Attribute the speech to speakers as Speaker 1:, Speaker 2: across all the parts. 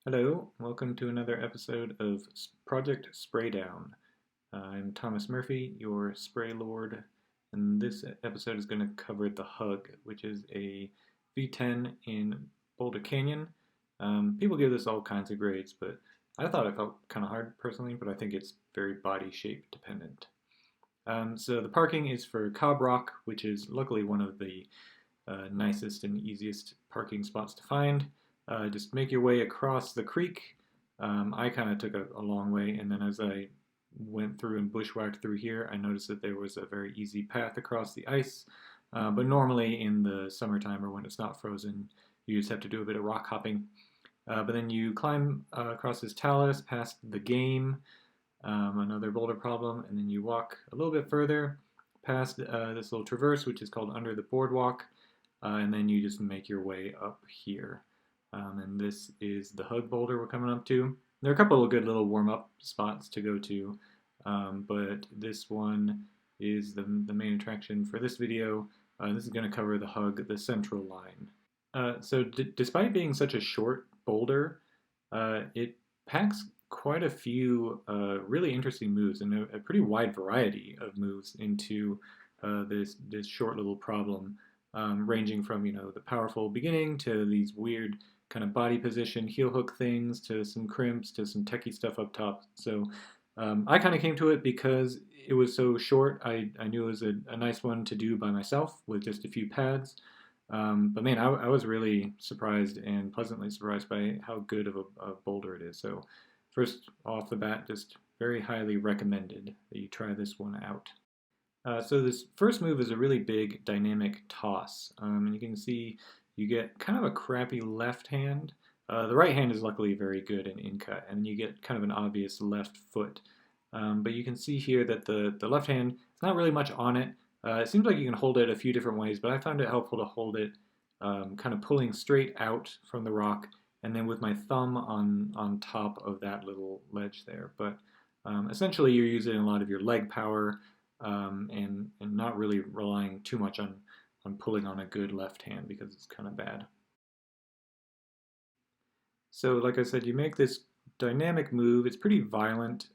Speaker 1: Hello, welcome to another episode of Project Spraydown. I'm Thomas Murphy, your spray lord, and this episode is going to cover the Hug, which is a V10 in Boulder Canyon. People give this all kinds of grades, but I thought it felt kind of hard personally, but I think it's very body shape dependent. So the parking is for Cobb Rock, which is luckily one of the nicest and easiest parking spots to find. Just make your way across the creek. I kind of took a long way, and then as I went through and bushwhacked through here, I noticed that there was a very easy path across the ice. But normally in the summertime or when it's not frozen, you just have to do a bit of rock hopping. But then you climb across this talus past the game, another boulder problem, and then you walk a little bit further past this little traverse, which is called Under the Boardwalk, and then you just make your way up here. And this is the Hug boulder we're coming up to. There are a couple of good little warm-up spots to go to, but this one is the main attraction for this video. This is going to cover the Hug, the central line. So despite being such a short boulder, it packs quite a few really interesting moves and a pretty wide variety of moves into this short little problem, ranging from the powerful beginning to these weird kind of body position heel hook things to some crimps to some techie stuff up top. So I kind of came to it because it was so short. I knew it was a nice one to do by myself with just a few pads. But man, I was really surprised and pleasantly surprised by how good of a boulder it is. So first off the bat, just very highly recommended that you try this one out. So this first move is a really big dynamic toss. And you can see you get kind of a crappy left hand. The right hand is luckily very good in cut, and you get kind of an obvious left foot. But you can see here that the left hand, it's not really much on it. It seems like you can hold it a few different ways, but I found it helpful to hold it kind of pulling straight out from the rock, and then with my thumb on top of that little ledge there. But essentially, you're using a lot of your leg power and not really relying too much on pulling on a good left hand because it's kind of bad. So like I said, you make this dynamic move. It's pretty violent.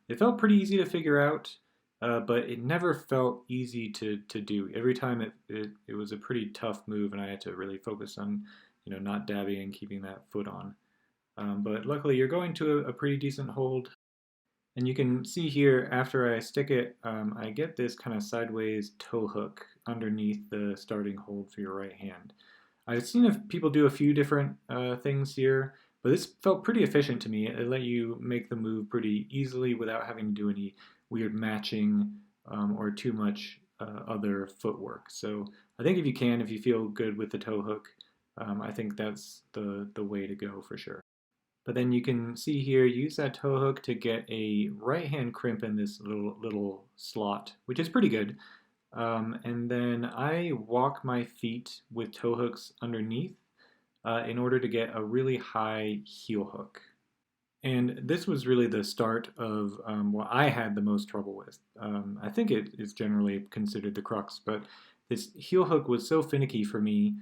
Speaker 1: It felt pretty easy to figure out, but it never felt easy to do. Every time it was a pretty tough move, and I had to really focus on not dabbing and keeping that foot on. But luckily, you're going to a pretty decent hold. And you can see here, after I stick it, I get this kind of sideways toe hook underneath the starting hold for your right hand. I've seen people do a few different things here, but this felt pretty efficient to me. It let you make the move pretty easily without having to do any weird matching or too much other footwork. So I think if you feel good with the toe hook, I think that's the way to go for sure. But then you can see here, use that toe hook to get a right hand crimp in this little slot, which is pretty good. And then I walk my feet with toe hooks underneath in order to get a really high heel hook. And this was really the start of what I had the most trouble with. I think it is generally considered the crux, but this heel hook was so finicky for me,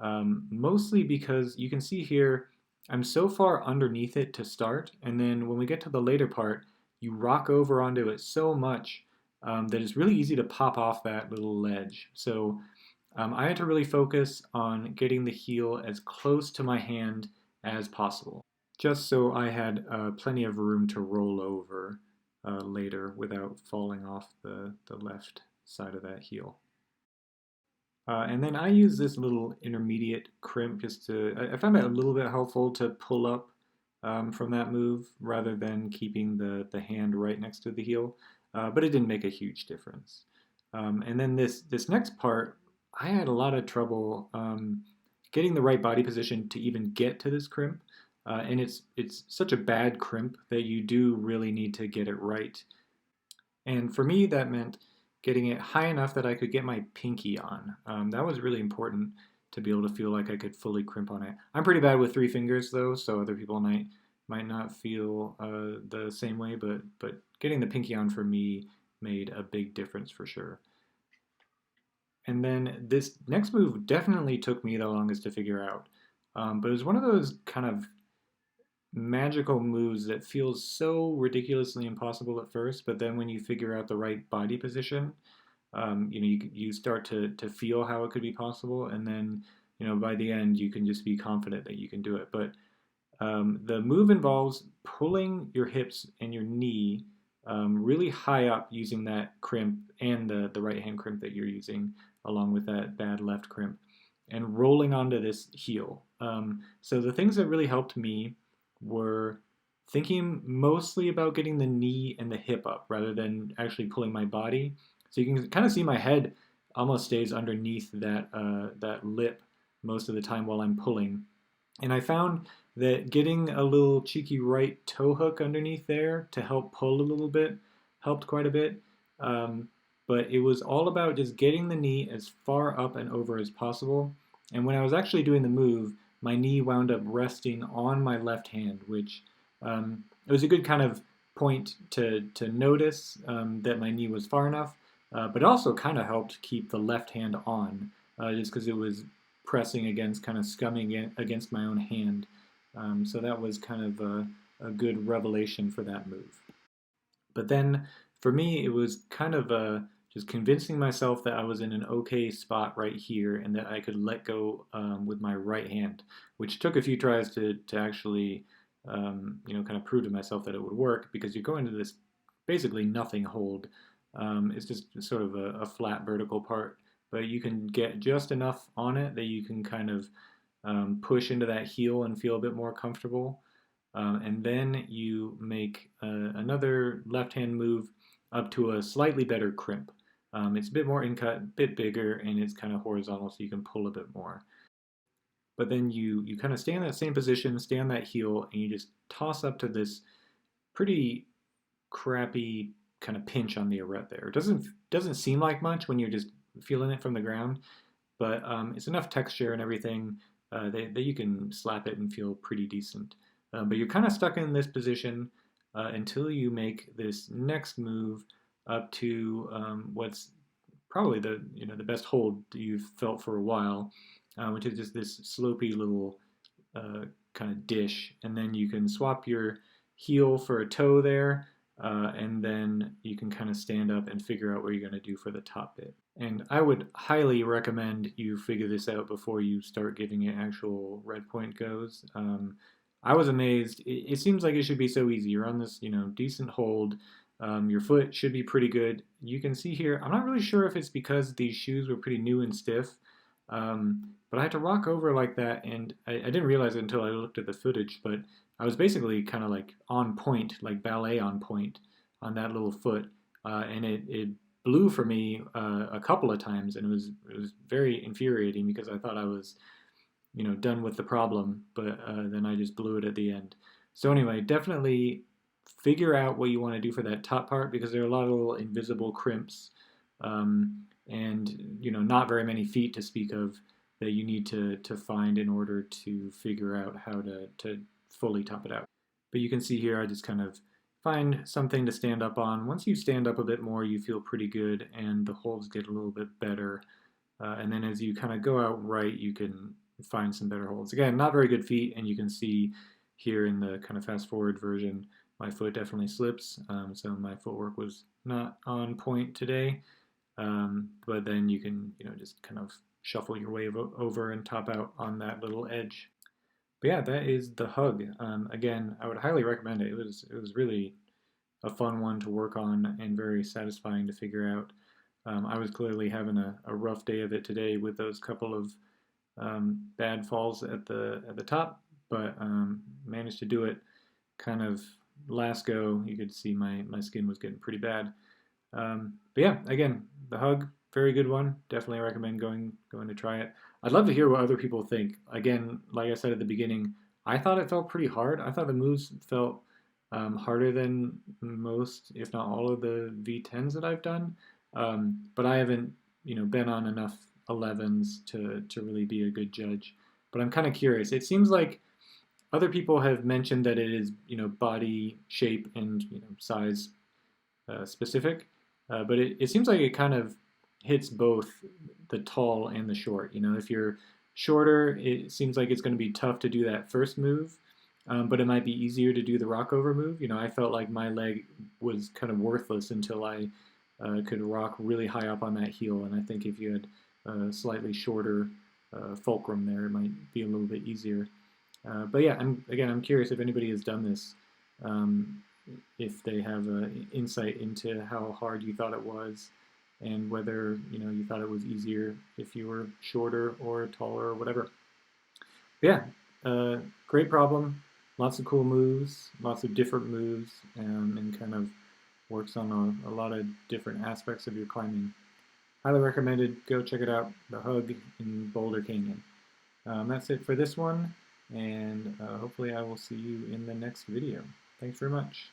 Speaker 1: mostly because you can see here, I'm so far underneath it to start, and then when we get to the later part, you rock over onto it so much that it's really easy to pop off that little ledge. So I had to really focus on getting the heel as close to my hand as possible, just so I had plenty of room to roll over later without falling off the left side of that heel. And then I use this little intermediate crimp just I found it a little bit helpful to pull up from that move rather than keeping the hand right next to the heel, but it didn't make a huge difference. And then this next part, I had a lot of trouble getting the right body position to even get to this crimp. And it's such a bad crimp that you do really need to get it right. And for me, that meant getting it high enough that I could get my pinky on. That was really important to be able to feel like I could fully crimp on it. I'm pretty bad with 3 fingers though, so other people might not feel the same way, but getting the pinky on for me made a big difference for sure. And then this next move definitely took me the longest to figure out. But it was one of those kind of magical moves that feels so ridiculously impossible at first, but then when you figure out the right body position, you start to feel how it could be possible, and then by the end you can just be confident that you can do it. But the move involves pulling your hips and your knee really high up using that crimp and the right hand crimp that you're using, along with that bad left crimp, and rolling onto this heel. So the things that really helped me were thinking mostly about getting the knee and the hip up rather than actually pulling my body. So you can kind of see my head almost stays underneath that lip most of the time while I'm pulling. And I found that getting a little cheeky right toe hook underneath there to help pull a little bit helped quite a bit. Um, but it was all about just getting the knee as far up and over as possible. And when I was actually doing the move, my knee wound up resting on my left hand, which it was a good kind of point to notice that my knee was far enough, but also kind of helped keep the left hand on, just because it was pressing against, kind of scumming against my own hand. So that was kind of a good revelation for that move. But then for me, it was kind of just convincing myself that I was in an okay spot right here and that I could let go with my right hand, which took a few tries to actually, kind of prove to myself that it would work, because you go into this basically nothing hold. It's just sort of a flat vertical part, but you can get just enough on it that you can kind of push into that heel and feel a bit more comfortable. And then you make another left hand move up to a slightly better crimp. It's a bit more in cut, a bit bigger, and it's kind of horizontal, so you can pull a bit more. But then you kind of stay in that same position, stay on that heel, and you just toss up to this pretty crappy kind of pinch on the arete there. It doesn't seem like much when you're just feeling it from the ground, but it's enough texture and everything that you can slap it and feel pretty decent. But you're kind of stuck in this position until you make this next move up to what's probably the best hold that you've felt for a while, which is just this slopey little kind of dish, and then you can swap your heel for a toe there, and then you can kind of stand up and figure out what you're going to do for the top bit. And I would highly recommend you figure this out before you start giving it actual red point goes. I was amazed. It seems like it should be so easy. You're on this, decent hold. Your foot should be pretty good. You can see here, I'm not really sure if it's because these shoes were pretty new and stiff, but I had to rock over like that, and I didn't realize it until I looked at the footage, but I was basically kind of like on point, like ballet on point on that little foot, and it blew for me a couple of times, and it was very infuriating because I thought I was done with the problem, but then I just blew it at the end. So anyway, definitely figure out what you want to do for that top part, because there are a lot of little invisible crimps, and not very many feet to speak of that you need to find in order to figure out how to fully top it out. But you can see here, I just kind of find something to stand up on. Once you stand up a bit more, you feel pretty good, and the holds get a little bit better. And then as you kind of go out right, you can find some better holds. Again, not very good feet, and you can see here in the kind of fast forward version, my foot definitely slips, so my footwork was not on point today. But then you can, just kind of shuffle your way over and top out on that little edge. But yeah, that is the Hug. Again, I would highly recommend it. It was really a fun one to work on and very satisfying to figure out. I was clearly having a rough day of it today with those couple of bad falls at the top, but managed to do it kind of last go. You could see my skin was getting pretty bad. But yeah, again, the Hug, very good one. Definitely recommend going to try it. I'd love to hear what other people think. Again, like I said at the beginning, I thought it felt pretty hard. I thought the moves felt harder than most, if not all, of the V10s that I've done. But I haven't, been on enough 11s to really be a good judge. But I'm kind of curious. It seems like other people have mentioned that it is, body shape and size specific, but it seems like it kind of hits both the tall and the short. If you're shorter, it seems like it's going to be tough to do that first move, But it might be easier to do the rock over move. I felt like my leg was kind of worthless until I could rock really high up on that heel, and I think if you had a slightly shorter fulcrum there, it might be a little bit easier. But yeah, I'm curious if anybody has done this, um, if they have insight into how hard you thought it was, and whether you thought it was easier if you were shorter or taller or whatever. But yeah, great problem. Lots of cool moves, lots of different moves, and kind of works on a lot of different aspects of your climbing. Highly recommended. Go check it out. The Hug in Boulder Canyon. That's it for this one, and hopefully I will see you in the next video. Thanks very much.